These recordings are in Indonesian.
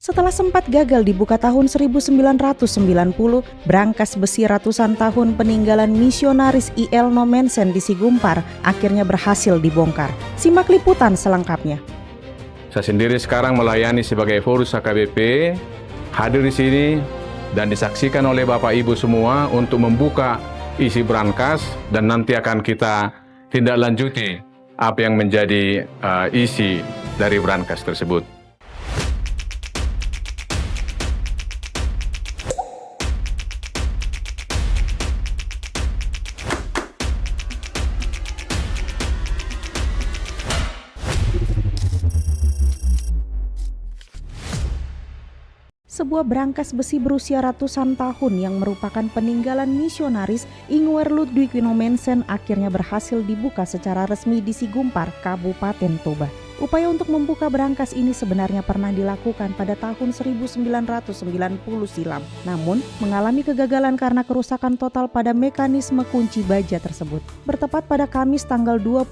Setelah sempat gagal dibuka tahun 1990, brankas besi ratusan tahun peninggalan misionaris I.L. Nommensen di Sigumpar akhirnya berhasil dibongkar. Simak liputan selengkapnya. Saya sendiri sekarang melayani sebagai Forus HKBP, hadir di sini dan disaksikan oleh Bapak Ibu semua untuk membuka isi brankas dan nanti akan kita tindak lanjuti apa yang menjadi isi dari brankas tersebut. Sebuah brankas besi berusia ratusan tahun yang merupakan peninggalan misionaris Ingwer Ludwig Nommensen akhirnya berhasil dibuka secara resmi di Sigumpar, Kabupaten Toba. Upaya untuk membuka brankas ini sebenarnya pernah dilakukan pada tahun 1990 silam, namun mengalami kegagalan karena kerusakan total pada mekanisme kunci baja tersebut. Bertepat pada Kamis tanggal 25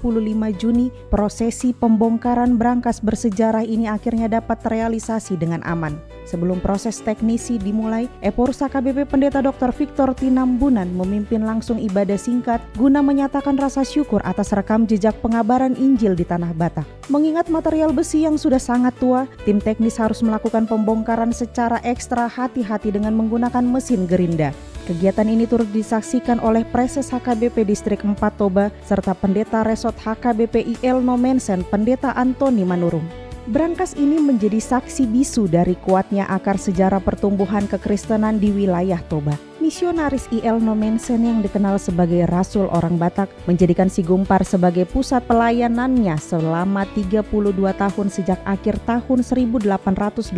Juni, prosesi pembongkaran brankas bersejarah ini akhirnya dapat terrealisasi dengan aman. Sebelum proses teknisi dimulai, Eporus HKBP Pendeta Dr. Victor Tinambunan memimpin langsung ibadah singkat guna menyatakan rasa syukur atas rekam jejak pengabaran Injil di Tanah Batak. Mengingat material besi yang sudah sangat tua, tim teknis harus melakukan pembongkaran secara ekstra hati-hati dengan menggunakan mesin gerinda. Kegiatan ini turut disaksikan oleh Preses HKBP Distrik 4 Toba serta Pendeta Resort HKBP I.L. Nommensen Pendeta Antoni Manurung. Brankas ini menjadi saksi bisu dari kuatnya akar sejarah pertumbuhan kekristenan di wilayah Toba. Misionaris I.L. Nommensen yang dikenal sebagai Rasul orang Batak menjadikan Sigumpar sebagai pusat pelayanannya selama 32 tahun sejak akhir tahun 1886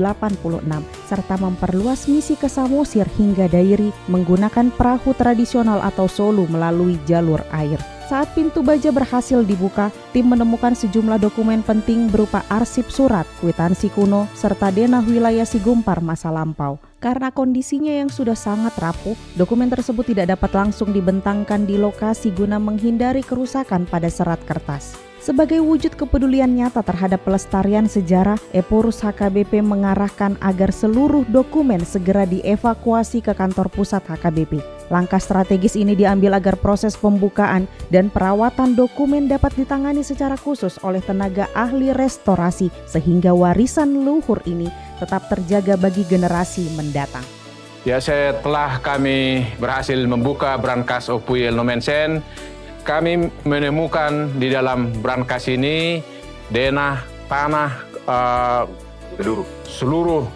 serta memperluas misi ke Samosir hingga Dairi menggunakan perahu tradisional atau solu melalui jalur air. Saat pintu baja berhasil dibuka, tim menemukan sejumlah dokumen penting berupa arsip surat, kwitansi kuno, serta denah wilayah Sigumpar masa lampau. Karena kondisinya yang sudah sangat rapuh, dokumen tersebut tidak dapat langsung dibentangkan di lokasi guna menghindari kerusakan pada serat kertas. Sebagai wujud kepedulian nyata terhadap pelestarian sejarah, Eporus HKBP mengarahkan agar seluruh dokumen segera dievakuasi ke kantor pusat HKBP. Langkah strategis ini diambil agar proses pembukaan dan perawatan dokumen dapat ditangani secara khusus oleh tenaga ahli restorasi sehingga warisan luhur ini tetap terjaga bagi generasi mendatang. Ya, setelah kami berhasil membuka brankas I.L. Nommensen, kami menemukan di dalam brankas ini denah tanah seluruh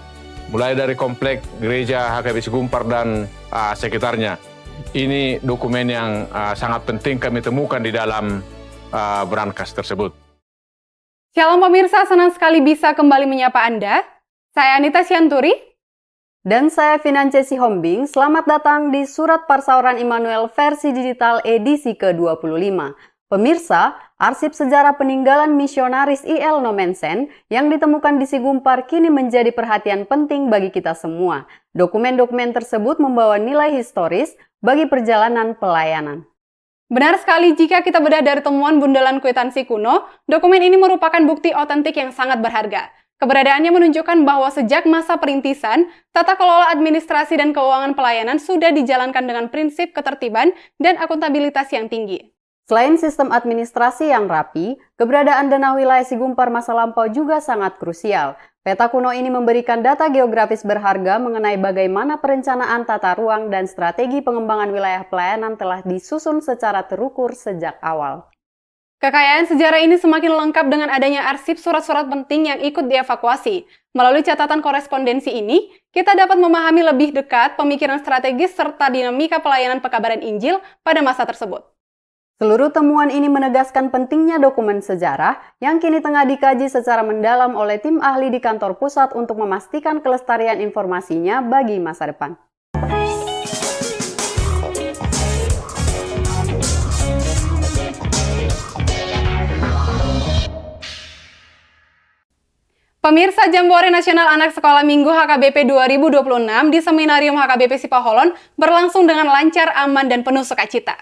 mulai dari komplek gereja HKBP Sigumpar dan sekitarnya. Ini dokumen yang sangat penting kami temukan di dalam brankas tersebut. Shalom pemirsa, senang sekali bisa kembali menyapa Anda. Saya Anita Sianturi. Dan saya Finance Sihombing. Selamat datang di Surat Parsauran Immanuel versi digital edisi ke-25. Pemirsa, arsip sejarah peninggalan misionaris I.L. Nommensen yang ditemukan di Sigumpar kini menjadi perhatian penting bagi kita semua. Dokumen-dokumen tersebut membawa nilai historis bagi perjalanan pelayanan. Benar sekali, jika kita bedah dari temuan bundalan kwitansi kuno, dokumen ini merupakan bukti otentik yang sangat berharga. Keberadaannya menunjukkan bahwa sejak masa perintisan, tata kelola administrasi dan keuangan pelayanan sudah dijalankan dengan prinsip ketertiban dan akuntabilitas yang tinggi. Selain sistem administrasi yang rapi, keberadaan denah wilayah Sigumpar masa lampau juga sangat krusial. Peta kuno ini memberikan data geografis berharga mengenai bagaimana perencanaan tata ruang dan strategi pengembangan wilayah pelayanan telah disusun secara terukur sejak awal. Kekayaan sejarah ini semakin lengkap dengan adanya arsip surat-surat penting yang ikut dievakuasi. Melalui catatan korespondensi ini, kita dapat memahami lebih dekat pemikiran strategis serta dinamika pelayanan pekabaran Injil pada masa tersebut. Seluruh temuan ini menegaskan pentingnya dokumen sejarah yang kini tengah dikaji secara mendalam oleh tim ahli di kantor pusat untuk memastikan kelestarian informasinya bagi masa depan. Pemirsa, Jambore Nasional Anak Sekolah Minggu HKBP 2026 di Seminarium HKBP Sipaholon berlangsung dengan lancar, aman, dan penuh sukacita.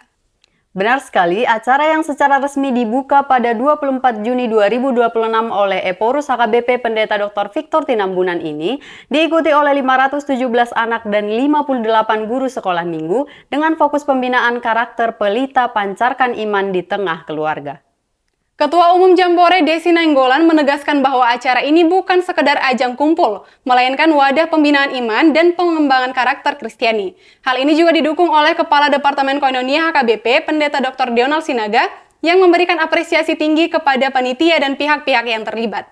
Benar sekali, acara yang secara resmi dibuka pada 24 Juni 2026 oleh Eporus HKBP Pendeta Dr. Victor Tinambunan ini diikuti oleh 517 anak dan 58 guru sekolah minggu dengan fokus pembinaan karakter pelita pancarkan iman di tengah keluarga. Ketua Umum Jambore Desi Nainggolan menegaskan bahwa acara ini bukan sekedar ajang kumpul, melainkan wadah pembinaan iman dan pengembangan karakter Kristiani. Hal ini juga didukung oleh Kepala Departemen Koinonia HKBP, Pendeta Dr. Donald Sinaga, yang memberikan apresiasi tinggi kepada panitia dan pihak-pihak yang terlibat.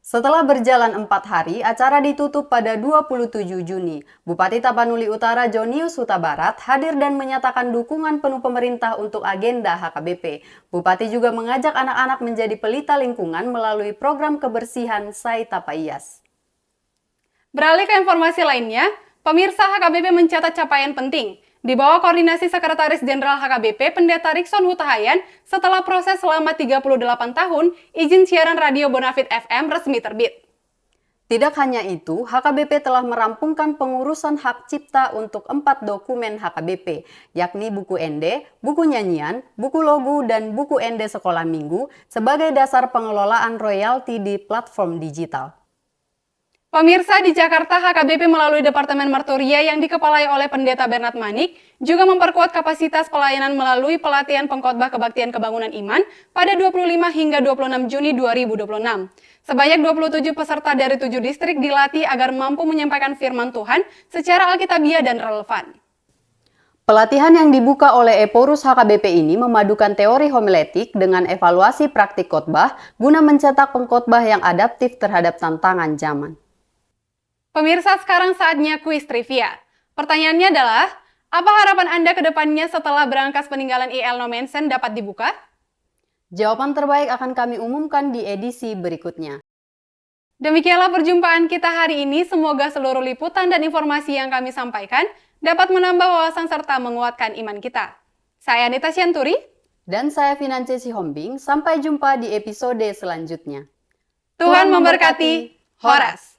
Setelah berjalan 4 hari, acara ditutup pada 27 Juni. Bupati Tapanuli Utara Jonius Huta Barat hadir dan menyatakan dukungan penuh pemerintah untuk agenda HKBP. Bupati juga mengajak anak-anak menjadi pelita lingkungan melalui program kebersihan Sai Tapaias. Beralih ke informasi lainnya, pemirsa HKBP mencatat capaian penting. Di bawah koordinasi Sekretaris Jenderal HKBP Pendeta Rikson Hutahayan, setelah proses selama 38 tahun, izin siaran radio Bonafit FM resmi terbit. Tidak hanya itu, HKBP telah merampungkan pengurusan hak cipta untuk 4 dokumen HKBP, yakni buku ND, buku nyanyian, buku logo, dan buku ND sekolah minggu sebagai dasar pengelolaan royalti di platform digital. Pemirsa, di Jakarta, HKBP melalui Departemen Marturia yang dikepalai oleh Pendeta Bernard Manik juga memperkuat kapasitas pelayanan melalui pelatihan pengkhotbah kebaktian kebangunan iman pada 25 hingga 26 Juni 2026. Sebanyak 27 peserta dari 7 distrik dilatih agar mampu menyampaikan firman Tuhan secara alkitabiah dan relevan. Pelatihan yang dibuka oleh Eporus HKBP ini memadukan teori homiletik dengan evaluasi praktik khotbah guna mencetak pengkhotbah yang adaptif terhadap tantangan zaman. Pemirsa, sekarang saatnya kuis trivia. Pertanyaannya adalah, apa harapan Anda ke depannya setelah berangkas peninggalan IL Nomensen dapat dibuka? Jawaban terbaik akan kami umumkan di edisi berikutnya. Demikianlah perjumpaan kita hari ini. Semoga seluruh liputan dan informasi yang kami sampaikan dapat menambah wawasan serta menguatkan iman kita. Saya Anita Sianturi. Dan saya Finance Sihombing. Sampai jumpa di episode selanjutnya. Tuhan memberkati. Horas.